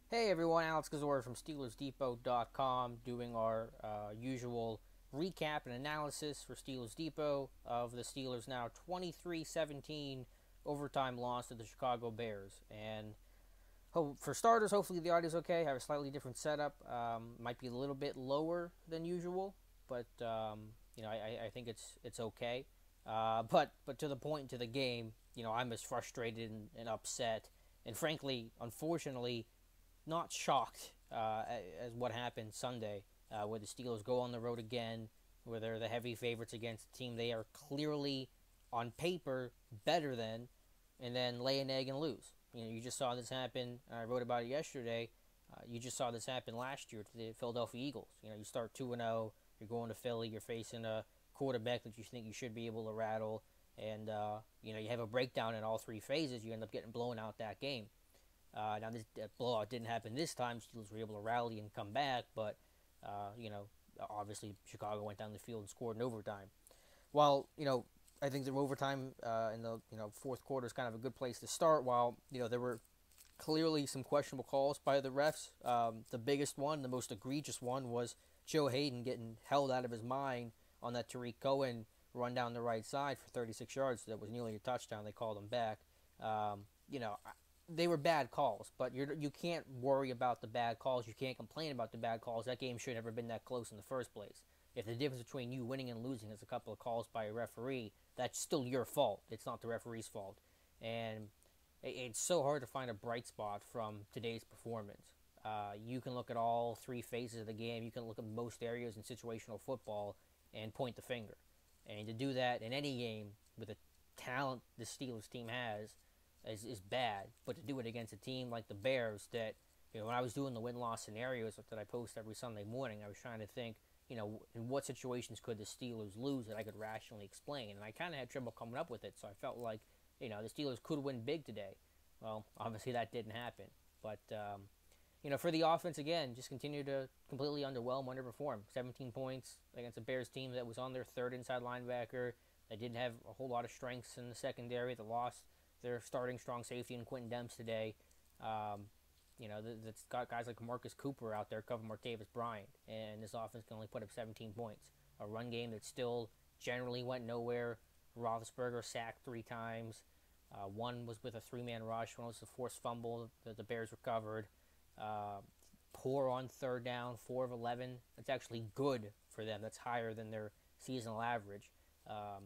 Hey everyone, Alex Kozora from SteelersDepot.com doing our usual recap and analysis for Steelers Depot of the Steelers' now 23-17 overtime loss to the Chicago Bears. And for starters, hopefully the audio's okay. I have a slightly different setup. Might be a little bit lower than usual, but I think it's okay. But to the point, to the game, I'm as frustrated and upset, and frankly, unfortunately, not shocked as what happened Sunday, where the Steelers go on the road again, where they're the heavy favorites against a team they are clearly, on paper, better than, and then lay an egg and lose. You just saw this happen. I wrote about it yesterday. You just saw this happen last year to the Philadelphia Eagles. You start 2-0, you're going to Philly, you're facing a quarterback that you think you should be able to rattle, and you have a breakdown in all three phases. You end up getting blown out that game. Now, this blowout didn't happen this time. Steelers were able to rally and come back, but obviously Chicago went down the field and scored in overtime. While I think the overtime in the fourth quarter is kind of a good place to start. While there were clearly some questionable calls by the refs. The biggest one, the most egregious one, was Joe Hayden getting held out of his mind on that Tariq Cohen run down the right side for 36 yards. That was nearly a touchdown. They called him back. They were bad calls, but you can't worry about the bad calls. You can't complain about the bad calls. That game should have never been that close in the first place. If the difference between you winning and losing is a couple of calls by a referee, that's still your fault. It's not the referee's fault. And it's so hard to find a bright spot from today's performance. You can look at all three phases of the game. You can look at most areas in situational football and point the finger. And to do that in any game with the talent the Steelers team has is bad. But to do it against a team like the Bears, that when I was doing the win-loss scenarios that I post every Sunday morning, I was trying to think, in what situations could the Steelers lose that I could rationally explain, and I kind of had trouble coming up with it. So I felt like the Steelers could win big today. Well, obviously that didn't happen, but for the offense again, just continue to completely underwhelm, underperform. 17 points against a Bears team that was on their third inside linebacker. They didn't have a whole lot of strengths in the secondary. They lost their starting strong safety in Quentin Demps today. That's got guys like Marcus Cooper out there covering Martavis Bryant, and this offense can only put up 17 points. A run game that still generally went nowhere. Roethlisberger sacked 3 times. One was with a three-man rush. One was a forced fumble that the Bears recovered. Poor on third down, 4 of 11. That's actually good for them. That's higher than their seasonal average.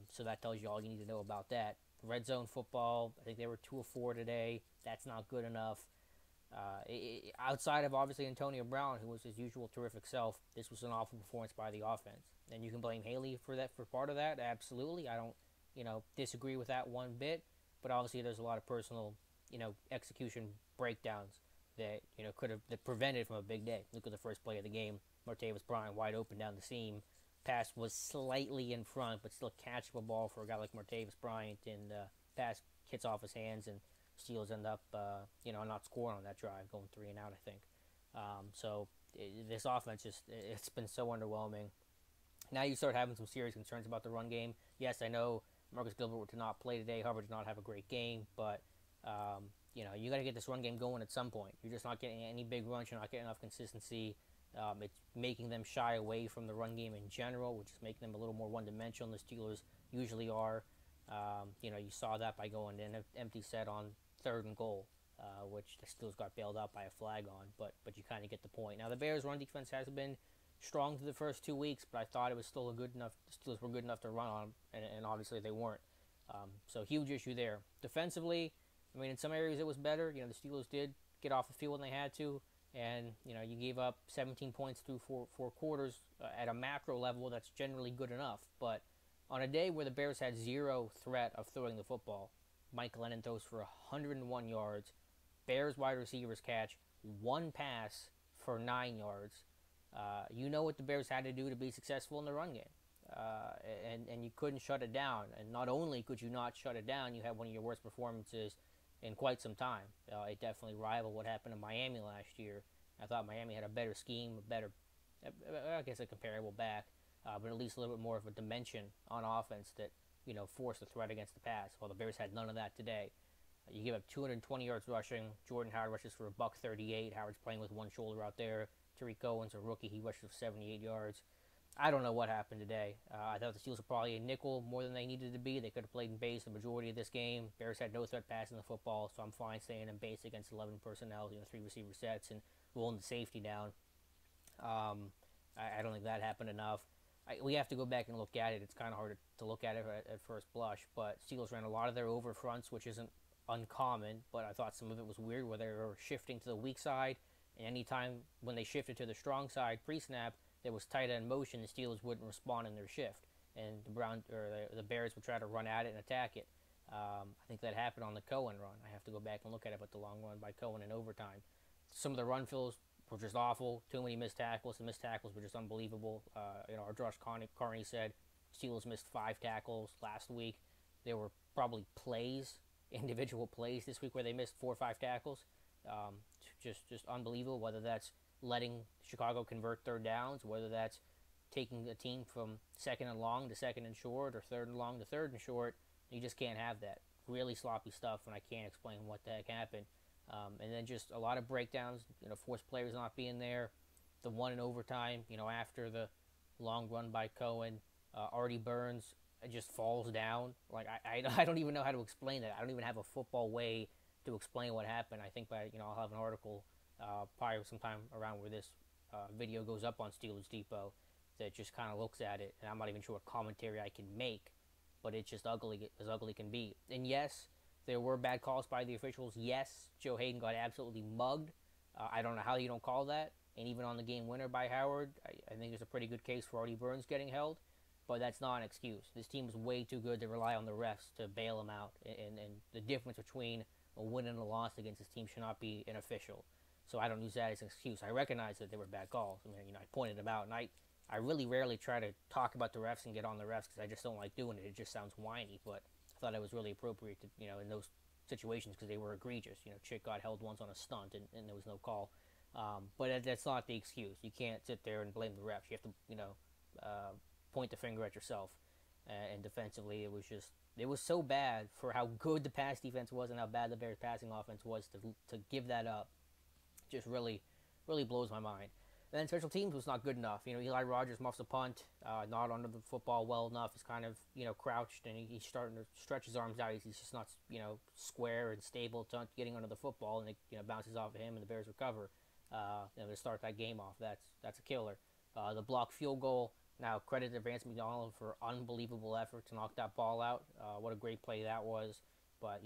So that tells you all you need to know about that. Red zone football, I think they were 2 of 4 today. That's not good enough. Outside of obviously Antonio Brown, who was his usual terrific self, this was an awful performance by the offense. And you can blame Haley for that, for part of that. Absolutely, I don't disagree with that one bit. But obviously, there's a lot of personal execution breakdowns that could have that prevented from a big day. Look at the first play of the game. Martavis Bryant wide open down the seam. Pass was slightly in front, but still catchable ball for a guy like Martavis Bryant, and pass hits off his hands, and Steelers end up not scoring on that drive, going 3 and out, I think. This offense it's been so underwhelming. Now you start having some serious concerns about the run game. Yes, I know Marcus Gilbert did not play today. Hubbard did not have a great game, but you got to get this run game going at some point. You're just not getting any big runs. You're not getting enough consistency. It's making them shy away from the run game in general, which is making them a little more one-dimensional than the Steelers usually are. You saw that by going in an empty set on 3rd and goal, which the Steelers got bailed out by a flag on, but you kind of get the point. Now, the Bears' run defense has been strong through the first 2 weeks, but I thought it was still good enough. The Steelers were good enough to run on them, and obviously they weren't. So huge issue there. Defensively, I mean, in some areas it was better. The Steelers did get off the field when they had to, and you gave up 17 points through four quarters at a macro level. That's generally good enough. But on a day where the Bears had zero threat of throwing the football, Mike Glennon throws for 101 yards. Bears wide receivers catch 1 pass for 9 yards. You know what the Bears had to do to be successful in the run game. And you couldn't shut it down. And not only could you not shut it down, you had one of your worst performances in quite some time. It definitely rivaled what happened in Miami last year. I thought Miami had a better scheme, I guess a comparable back, but at least a little bit more of a dimension on offense that forced a threat against the pass. Well, the Bears had none of that today. You give up 220 yards rushing. Jordan Howard rushes for a buck 38. Howard's playing with one shoulder out there. Tariq Cohen's a rookie. He rushes for 78 yards. I don't know what happened today. I thought the Steelers were probably a nickel more than they needed to be. They could have played in base the majority of this game. Bears had no threat passing the football, so I'm fine staying in base against 11 personnel, 3 receiver sets, and rolling the safety down. I don't think that happened enough. We have to go back and look at it. It's kind of hard to look at it at first blush, but Steelers ran a lot of their over fronts, which isn't uncommon, but I thought some of it was weird where they were shifting to the weak side, and anytime when they shifted to the strong side pre-snap, there was tight end motion, the Steelers wouldn't respond in their shift, and the Bears would try to run at it and attack it. I think that happened on the Cohen run. I have to go back and look at it, but the long run by Cohen in overtime. Some of the run fills were just awful. Too many missed tackles. The missed tackles were just unbelievable. Our Josh Carney said Steelers missed 5 tackles last week. There were probably individual plays this week where they missed 4 or 5 tackles. Just unbelievable. Whether that's letting Chicago convert third downs, whether that's taking a team from second and long to second and short, or third and long to third and short. You just can't have that. Really sloppy stuff, and I can't explain what the heck happened. And then just a lot of breakdowns, forced players not being there. The one in overtime, after the long run by Cohen, Artie Burns just falls down. Like, I don't even know how to explain that. I don't even have a football way to explain what happened. I think I'll have an article probably sometime around where this video goes up on Steelers Depot that just kind of looks at it, and I'm not even sure what commentary I can make, but it's just as ugly can be. And yes, there were bad calls by the officials. Yes, Joe Hayden got absolutely mugged. I don't know how you don't call that. And even on the game winner by Howard, I think there's a pretty good case for Artie Burns getting held, but that's not an excuse. This team is way too good to rely on the refs to bail them out, and the difference between a win and a loss against this team should not be an official. So I don't use that as an excuse. I recognize that there were bad calls. I pointed them out, and I really rarely try to talk about the refs and get on the refs because I just don't like doing it. It just sounds whiny, but I thought it was really appropriate to, in those situations because they were egregious. Chick got held once on a stunt and there was no call. But that's not the excuse. You can't sit there and blame the refs. You have to, point the finger at yourself. And defensively, it was so bad for how good the pass defense was and how bad the Bears passing offense was to give that up. Just really, really blows my mind. And then special teams was not good enough. Eli Rogers muffs a punt, not under the football well enough. He's kind of, crouched, and he's starting to stretch his arms out. He's just not, square and stable getting under the football, and it, bounces off of him, and the Bears recover. To start that game off, that's a killer. The blocked field goal. Now, credit to Vance McDonald for unbelievable effort to knock that ball out. What a great play that was. But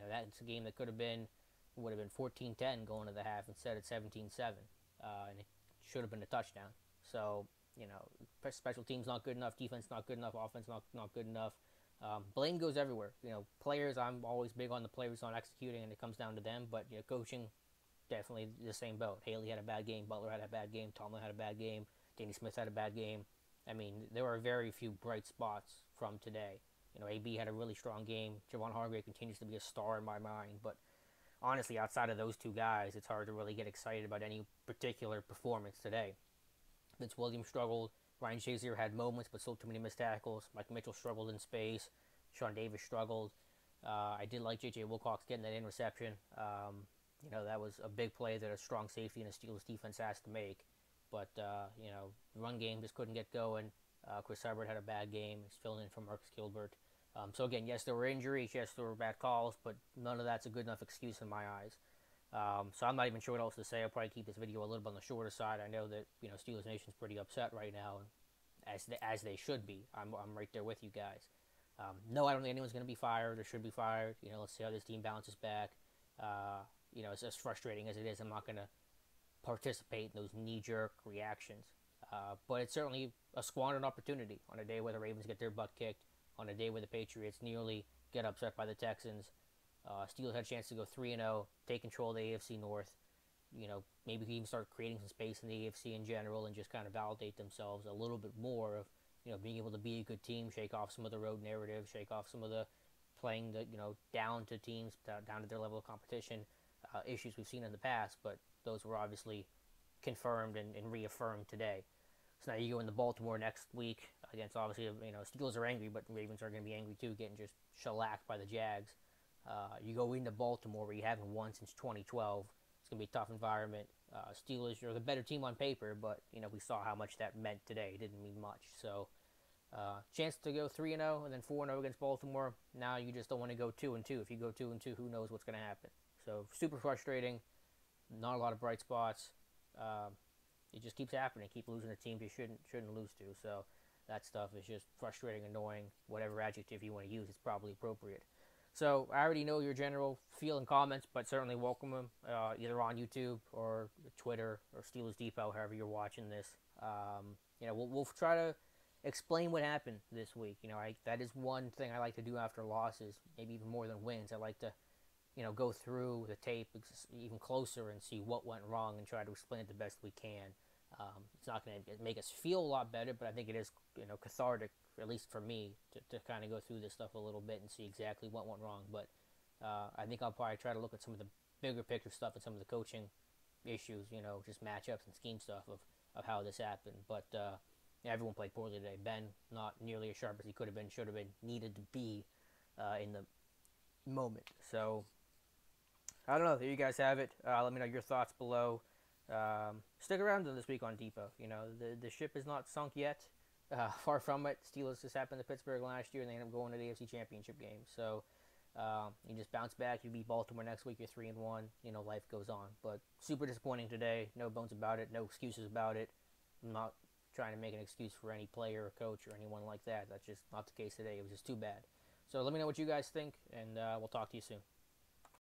that's a game that would have been 14-10 going to the half instead of 17-7, and it should have been a touchdown. So, special teams not good enough, defense not good enough, offense not good enough. Blame goes everywhere. Players, I'm always big on the players not executing, and it comes down to them. But coaching, definitely the same boat. Haley had a bad game, Butler had a bad game, Tomlin had a bad game, Danny Smith had a bad game. There were very few bright spots from today. AB had a really strong game. Javon Hargrave continues to be a star in my mind, but honestly, outside of those two guys, it's hard to really get excited about any particular performance today. Vince Williams struggled. Ryan Shazier had moments, but still too many missed tackles. Mike Mitchell struggled in space. Sean Davis struggled. I did like J.J. Wilcox getting that interception. That was a big play that a strong safety and a Steelers defense has to make. But, the run game just couldn't get going. Chris Hubbard had a bad game. He's filling in for Marcus Gilbert. So again, yes, there were injuries, yes, there were bad calls, but none of that's a good enough excuse in my eyes. So I'm not even sure what else to say. I'll probably keep this video a little bit on the shorter side. I know that Steelers Nation's pretty upset right now, as they should be. I'm right there with you guys. No, I don't think anyone's going to be fired or should be fired. Let's see how this team bounces back. It's as frustrating as it is. I'm not going to participate in those knee-jerk reactions. But it's certainly a squandered opportunity on a day where the Ravens get their butt kicked, on a day where the Patriots nearly get upset by the Texans. Steelers had a chance to go 3-0, take control of the AFC North. Maybe even start creating some space in the AFC in general and just kind of validate themselves a little bit more of, being able to be a good team, shake off some of the road narrative, shake off some of the playing the, down to teams, down to their level of competition issues we've seen in the past. But those were obviously confirmed and reaffirmed today. So now you go into Baltimore next week against, obviously, Steelers are angry, but Ravens are going to be angry too, getting just shellacked by the Jags. You go into Baltimore where you haven't won since 2012. It's going to be a tough environment. Steelers are the better team on paper, but we saw how much that meant today. It didn't mean much. So chance to go 3-0 and then 4-0 against Baltimore. Now you just don't want to go 2-2. If you go 2-2, who knows what's going to happen? So super frustrating. Not a lot of bright spots. It just keeps happening. Keep losing to teams you shouldn't lose to. So that stuff is just frustrating, annoying. Whatever adjective you want to use, it's probably appropriate. So I already know your general feel and comments, but certainly welcome them either on YouTube or Twitter or Steelers Depot, however you're watching this. We'll try to explain what happened this week. That is one thing I like to do after losses, maybe even more than wins. I like to go through the tape even closer and see what went wrong and try to explain it the best we can. It's not going to make us feel a lot better, but I think it is cathartic, at least for me, to kind of go through this stuff a little bit and see exactly what went wrong. But I think I'll probably try to look at some of the bigger picture stuff and some of the coaching issues, just matchups and scheme stuff of how this happened. But everyone played poorly today. Ben, not nearly as sharp as he could have been, should have been, needed to be in the moment. So I don't know. There you guys have it. Let me know your thoughts below. Stick around this week on Depot. The ship is not sunk yet. Far from it. Steelers just happened to Pittsburgh last year, and they ended up going to the AFC Championship game. So you just bounce back. You beat Baltimore next week. You're 3-1. Life goes on. But super disappointing today. No bones about it. No excuses about it. I'm not trying to make an excuse for any player or coach or anyone like that. That's just not the case today. It was just too bad. So let me know what you guys think, and we'll talk to you soon.